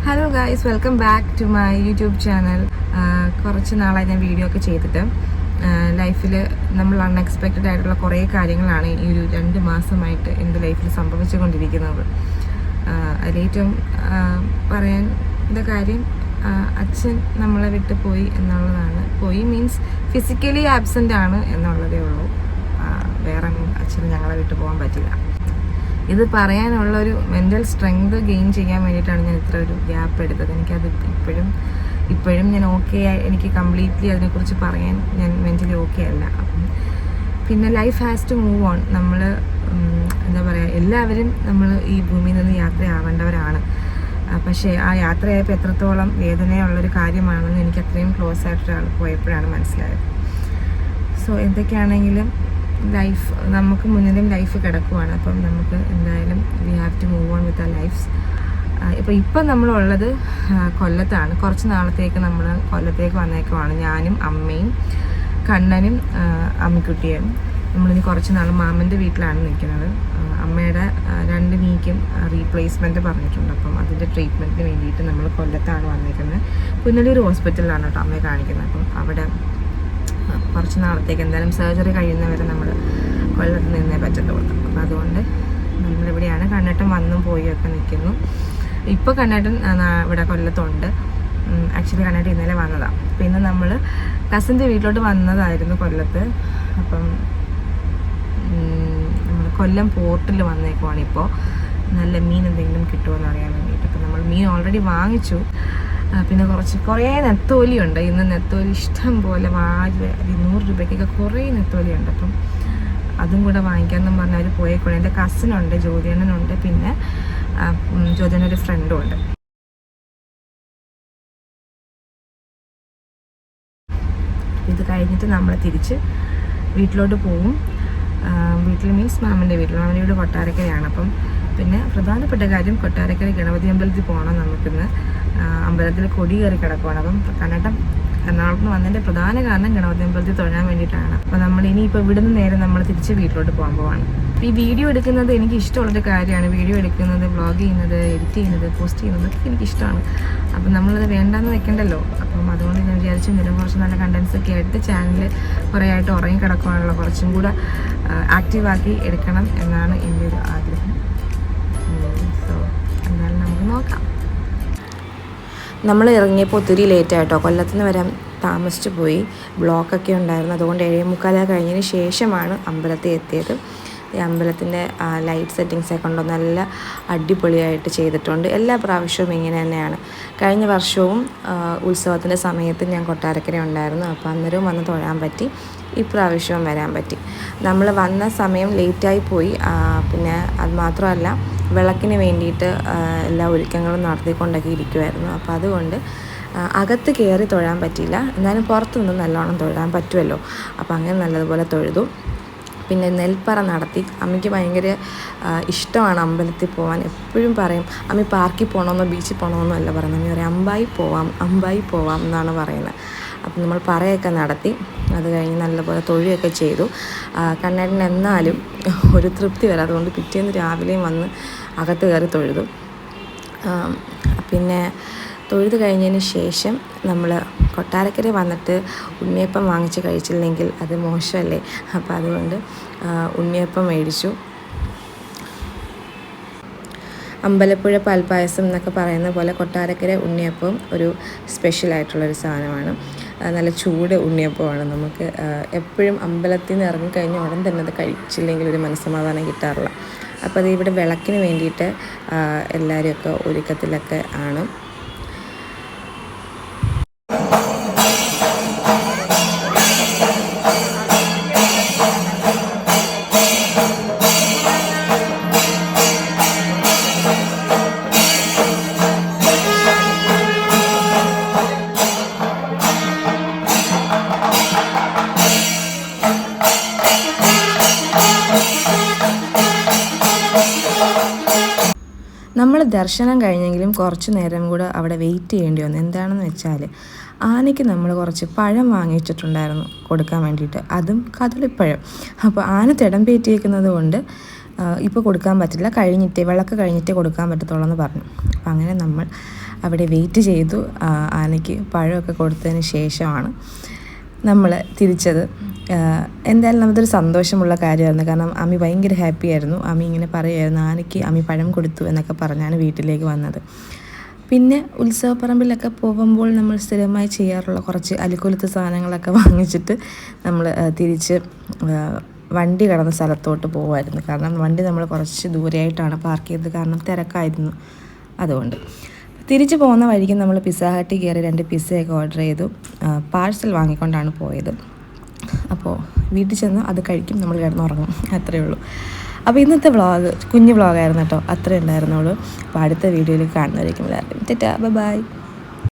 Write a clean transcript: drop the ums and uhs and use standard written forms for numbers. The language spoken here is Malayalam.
Hello guys, welcome back to my YouTube channel. കുറച്ച് നാളായി ഞാൻ വീഡിയോ ഒക്കെ ചെയ്തിട്ട് ലൈഫിൽ നമ്മൾ അൺഎക്സ്പെക്റ്റഡ് ആയിട്ടുള്ള കുറേ കാര്യങ്ങളാണ് ഈ ഒരു 2 മാസമായിട്ട് എൻ്റെ ലൈഫിൽ സംഭവിച്ചുകൊണ്ടിരിക്കുന്നത്. അതിലേറ്റവും പറയാൻ കാര്യം അച്ഛൻ നമ്മളെ വിട്ട് പോയി എന്നുള്ളതാണ്. പോയി മീൻസ് ഫിസിക്കലി ആബ്സെൻ്റ് ആണ് എന്നുള്ളതേ ഉള്ളൂ. വേറെ അച്ഛന് ഞങ്ങളെ വിട്ട് പോകാൻ പറ്റില്ല. ഇത് പറയാനുള്ളൊരു മെൻ്റൽ സ്ട്രെങ്ത് ഗെയിൻ ചെയ്യാൻ വേണ്ടിയിട്ടാണ് ഞാൻ ഇത്ര ഒരു ഗ്യാപ്പ് എടുത്തത്. എനിക്കത് ഇപ്പോഴും ഞാൻ ഓക്കെ ആയി, എനിക്ക് കംപ്ലീറ്റ്ലി അതിനെക്കുറിച്ച് പറയാൻ ഞാൻ മെൻ്റലി ഓക്കെ അല്ല. പിന്നെ life has to move on. നമ്മൾ എല്ലാവരും നമ്മൾ ഈ ഭൂമിയിൽ നിന്ന് യാത്രയാവേണ്ടവരാണ്. പക്ഷേ ആ യാത്രയായപ്പോൾ എത്രത്തോളം വേദനയുള്ളൊരു കാര്യമാണെന്ന് എനിക്ക് അത്രയും ക്ലോസ് ആയിട്ടൊരാൾ പോയപ്പോഴാണ് മനസ്സിലായത്. സോ എന്തൊക്കെയാണെങ്കിലും ലൈഫ് നമുക്ക് മുന്നിലും ലൈഫ് കിടക്കുവാണ്. അപ്പം നമുക്ക് എന്തായാലും we have to move on with ആ ലൈഫ്സ്. ഇപ്പം നമ്മളുള്ളത് കൊല്ലത്താണ്. കുറച്ച് നാളത്തേക്ക് നമ്മൾ കൊല്ലത്തേക്ക് വന്നേക്കുവാണ്. ഞാനും അമ്മയും കണ്ണനും അമ്മിക്കുട്ടിയും. നമ്മളിനി കുറച്ച് നാൾ മാമൻ്റെ വീട്ടിലാണ് നിൽക്കുന്നത്. അമ്മയുടെ 2 നീക്കും റീപ്ലേസ്മെൻറ്റ് പറഞ്ഞിട്ടുണ്ട്. അപ്പം അതിൻ്റെ ട്രീറ്റ്മെൻറ്റിന് വേണ്ടിയിട്ട് നമ്മൾ കൊല്ലത്താണ് വന്നിരിക്കുന്നത്. പുനലൂർ ഹോസ്പിറ്റലിലാണ് കേട്ടോ അമ്മയെ കാണിക്കുന്നത്. അപ്പം അവിടെ കുറച്ച് നാളത്തേക്ക് എന്തായാലും സർജറി കഴിയുന്നവരെ നമ്മൾ കൊല്ലത്ത് നിന്നേ പറ്റത്തുള്ളൂ. അപ്പം അതുകൊണ്ട് നമ്മളിവിടെയാണ്. കണ്ണേട്ടൻ വന്നും പോയൊക്കെ നിൽക്കുന്നു. ഇപ്പോൾ കണ്ണേട്ടൻ ഇവിടെ കൊല്ലത്തുണ്ട്. ആക്ച്വലി കണ്ണേട്ടൻ ഇന്നലെ വന്നതാണ്. പിന്നെ നമ്മൾ കസിൻ്റെ വീട്ടിലോട്ട് വന്നതായിരുന്നു കൊല്ലത്ത്. അപ്പം നമ്മൾ കൊല്ലം പോർട്ടിൽ വന്നേക്കുവാണ്. ഇപ്പോൾ നല്ല മീൻ എന്തെങ്കിലും കിട്ടുമെന്ന് അറിയാൻ വേണ്ടിയിട്ട്. അപ്പം നമ്മൾ മീൻ ഓൾറെഡി വാങ്ങിച്ചു. പിന്നെ കുറേ നെത്തോലിയുണ്ട്. ഇന്ന് നെത്തോലി ഇഷ്ടം പോലെ 100 രൂപയ്ക്കൊക്കെ കുറേ നെത്തോലിയുണ്ട്. അപ്പം അതും കൂടെ വാങ്ങിക്കാമെന്നും പറഞ്ഞാൽ അവർ പോയേക്കോളെ. എൻ്റെ കസിനുണ്ട്, ജ്യോതിയണ്ണനുണ്ട്, പിന്നെ ജ്യോതിയണ്ണൊരു ഫ്രണ്ടും ഉണ്ട്. ഇത് കഴിഞ്ഞിട്ട് നമ്മൾ തിരിച്ച് വീട്ടിലോട്ട് പോകും. വീട്ടിൽ മീൻസ് മാമൻ്റെ വീട് കൊട്ടാരക്കരയാണ്. അപ്പം പിന്നെ പ്രധാനപ്പെട്ട കാര്യം കൊട്ടാരക്കര ഗണപതി അമ്പലത്തിൽ പോകണം. നമുക്കിന്ന് അമ്പലത്തിൽ കൊടി കയറി കിടക്കുവാണ്. അപ്പം കണ്ണേട്ടൻ എറണാകുളത്ത് നിന്ന് വന്നതിൻ്റെ പ്രധാന കാരണം ഗണപതി അമ്പലത്തിൽ തൊഴാൻ വേണ്ടിയിട്ടാണ്. അപ്പോൾ നമ്മൾ ഇനിയിപ്പോൾ ഇവിടുന്ന് നേരെ നമ്മൾ തിരിച്ച് വീട്ടിലോട്ട് പോകാൻ പോവാണ്. ഈ വീഡിയോ എടുക്കുന്നത് എനിക്ക് ഇഷ്ടമുള്ളൊരു കാര്യമാണ്. വീഡിയോ എടുക്കുന്നത്, വ്ളോഗ് ചെയ്യുന്നത്, എഡിറ്റ് ചെയ്യുന്നത്, പോസ്റ്റ് ചെയ്യുന്നത് ഒക്കെ എനിക്കിഷ്ടമാണ്. അപ്പം നമ്മളത് വേണ്ടാന്ന് വെക്കണ്ടല്ലോ. അപ്പം അതുകൊണ്ട് ഞാൻ വിചാരിച്ചു ഇതിലും കുറച്ച് നല്ല കണ്ടൻസ് ഒക്കെ ആയിട്ട് ചാനൽ കുറേ ആയിട്ട് ഉറങ്ങി കിടക്കാനുള്ള കുറച്ചും കൂടെ ആക്റ്റീവാക്കി എടുക്കണം എന്നാണ് എൻ്റെ ഒരു ആഗ്രഹം. സോ എന്തായാലും നമുക്ക് നോക്കാം. നമ്മൾ ഇറങ്ങിയപ്പോൾ ഒത്തിരി ലേറ്റായിട്ടോ. കൊല്ലത്തുനിന്ന് വരാൻ താമസിച്ചു പോയി. ബ്ലോക്കൊക്കെ ഉണ്ടായിരുന്നു. അതുകൊണ്ട് 7:45 കഴിഞ്ഞതിന് ശേഷമാണ് അമ്പലത്തിൽ എത്തിയത്. ഈ അമ്പലത്തിൻ്റെ ലൈറ്റ് സെറ്റിങ്സൊക്കെ കൊണ്ടോ നല്ല അടിപൊളിയായിട്ട് ചെയ്തിട്ടുണ്ട്. എല്ലാ പ്രാവശ്യവും ഇങ്ങനെ തന്നെയാണ്. കഴിഞ്ഞ വർഷവും ഉത്സവത്തിൻ്റെ സമയത്ത് ഞാൻ കൊട്ടാരക്കര ഉണ്ടായിരുന്നു. അപ്പോൾ അന്നേരവും വന്ന് തൊഴാൻ പറ്റി. ഇപ്രാവശ്യവും വരാൻ പറ്റി. നമ്മൾ വന്ന സമയം ലേറ്റായി പോയി. പിന്നെ അത് മാത്രമല്ല, വിളക്കിന് വേണ്ടിയിട്ട് എല്ലാ ഒരുക്കങ്ങളും നടത്തിക്കൊണ്ടൊക്കെ ഇരിക്കുമായിരുന്നു. അപ്പോൾ അതുകൊണ്ട് അകത്ത് കയറി തൊഴാൻ പറ്റിയില്ല. എന്നാലും പുറത്തുനിന്ന് നല്ലോണം തൊഴാൻ പറ്റുമല്ലോ. അപ്പോൾ അങ്ങനെ നല്ലതുപോലെ തൊഴുതു. പിന്നെ നെൽപ്പറ നടത്തി. അമ്മയ്ക്ക് ഭയങ്കര ഇഷ്ടമാണ് അമ്പലത്തിൽ പോകാൻ. എപ്പോഴും പറയും അമ്മ പാർക്കിൽ പോകണമെന്നോ ബീച്ചിൽ പോകണമെന്നോ അല്ല പറയുന്നത്. അമ്മ പറയും അമ്പായി പോവാം എന്നാണ് പറയുന്നത്. അപ്പം നമ്മൾ പറയൊക്കെ നടത്തി. അത് കഴിഞ്ഞ് നല്ലപോലെ തൊഴുകയൊക്കെ ചെയ്തു. കണ്ണേട്ടൻ എന്നാലും ഒരു തൃപ്തി വരാം. അതുകൊണ്ട് പിറ്റേന്ന് രാവിലെയും വന്ന് അകത്ത് കയറി തൊഴുതു. പിന്നെ തൊഴുത് കഴിഞ്ഞതിന് ശേഷം നമ്മൾ കൊട്ടാരക്കര വന്നിട്ട് ഉണ്ണിയപ്പം വാങ്ങിച്ച് കഴിച്ചില്ലെങ്കിൽ അത് മോശമല്ലേ. അപ്പോൾ അതുകൊണ്ട് ഉണ്ണിയപ്പം മേടിച്ചു. അമ്പലപ്പുഴ പാൽപ്പായസം എന്നൊക്കെ പറയുന്ന പോലെ കൊട്ടാരക്കര ഉണ്ണിയപ്പം ഒരു സ്പെഷ്യലായിട്ടുള്ളൊരു സാധനമാണ്. നല്ല ചൂട് ഉണ്ണിയപ്പമാണ്. നമുക്ക് എപ്പോഴും അമ്പലത്തിൽ നിന്ന് ഇറങ്ങിക്കഴിഞ്ഞ ഉടൻ തന്നെ അത് കഴിച്ചില്ലെങ്കിൽ ഒരു മനസ്സമാധാനം കിട്ടാറില്ല. അപ്പോൾ അത് ഇവിടെ വിളക്കിന് വേണ്ടിയിട്ട് എല്ലാവരുമൊക്കെ ഒരുക്കത്തിലൊക്കെ ആണ്. നമ്മൾ ദർശനം കഴിഞ്ഞെങ്കിലും കുറച്ച് നേരം കൂടെ അവിടെ വെയിറ്റ് ചെയ്യേണ്ടി വന്നു. എന്താണെന്ന് വെച്ചാൽ ആനയ്ക്ക് നമ്മൾ കുറച്ച് പഴം വാങ്ങിച്ചിട്ടുണ്ടായിരുന്നു കൊടുക്കാൻ വേണ്ടിയിട്ട്. അതും കദളിപ്പഴം. അപ്പോൾ ആന തിടമ്പേറ്റിയേക്കുന്നത് കൊണ്ട് ഇപ്പോൾ കൊടുക്കാൻ പറ്റില്ല, വിളക്ക് കഴിഞ്ഞിട്ടേ കൊടുക്കാൻ പറ്റത്തുള്ളൂ എന്ന് പറഞ്ഞു. അപ്പം അങ്ങനെ നമ്മൾ അവിടെ വെയിറ്റ് ചെയ്തു. ആനയ്ക്ക് പഴമൊക്കെ കൊടുത്തതിന് ശേഷമാണ് നമ്മൾ തിരിച്ചത്. എന്തായാലും നമുക്കൊരു സന്തോഷമുള്ള കാര്യമായിരുന്നു. കാരണം അമ്മി ഭയങ്കര ഹാപ്പി ആയിരുന്നു. അമ്മി ഇങ്ങനെ പറയുമായിരുന്നു, ആനയ്ക്ക് അമ്മി പഴം കൊടുത്തു എന്നൊക്കെ പറഞ്ഞാണ് വീട്ടിലേക്ക് വന്നത്. പിന്നെ ഉത്സവപ്പറമ്പിലൊക്കെ പോകുമ്പോൾ നമ്മൾ സ്ഥിരമായി ചെയ്യാറുള്ള കുറച്ച് അലുക്കൊലുത്ത് സാധനങ്ങളൊക്കെ വാങ്ങിച്ചിട്ട് നമ്മൾ തിരിച്ച് വണ്ടി കിടന്ന സ്ഥലത്തോട്ട് പോകുമായിരുന്നു. കാരണം വണ്ടി നമ്മൾ കുറച്ച് ദൂരെയായിട്ടാണ് പാർക്ക് ചെയ്തത്, കാരണം തിരക്കായിരുന്നു. അതുകൊണ്ട് തിരിച്ച് പോകുന്ന വഴിക്ക് നമ്മൾ പിസ്സ ഹട്ടിൽ കയറി 2 പിസ്സയൊക്കെ ഓർഡർ ചെയ്തു. പാഴ്സൽ വാങ്ങിക്കൊണ്ടാണ് പോയത്. അപ്പോൾ വീട്ടിൽ ചെന്ന് അത് കഴിക്കും, നമ്മൾ കിടന്നുറങ്ങും, അത്രയേ ഉള്ളൂ. അപ്പോൾ ഇന്നത്തെ കുഞ്ഞു വ്ളോഗായിരുന്നു കേട്ടോ, അത്രയേ ഉണ്ടായിരുന്നുള്ളൂ. അപ്പോൾ അടുത്ത വീഡിയോയിൽ കാണുന്നവരേക്കും എല്ലാവർക്കും ടാറ്റാ, ബൈ.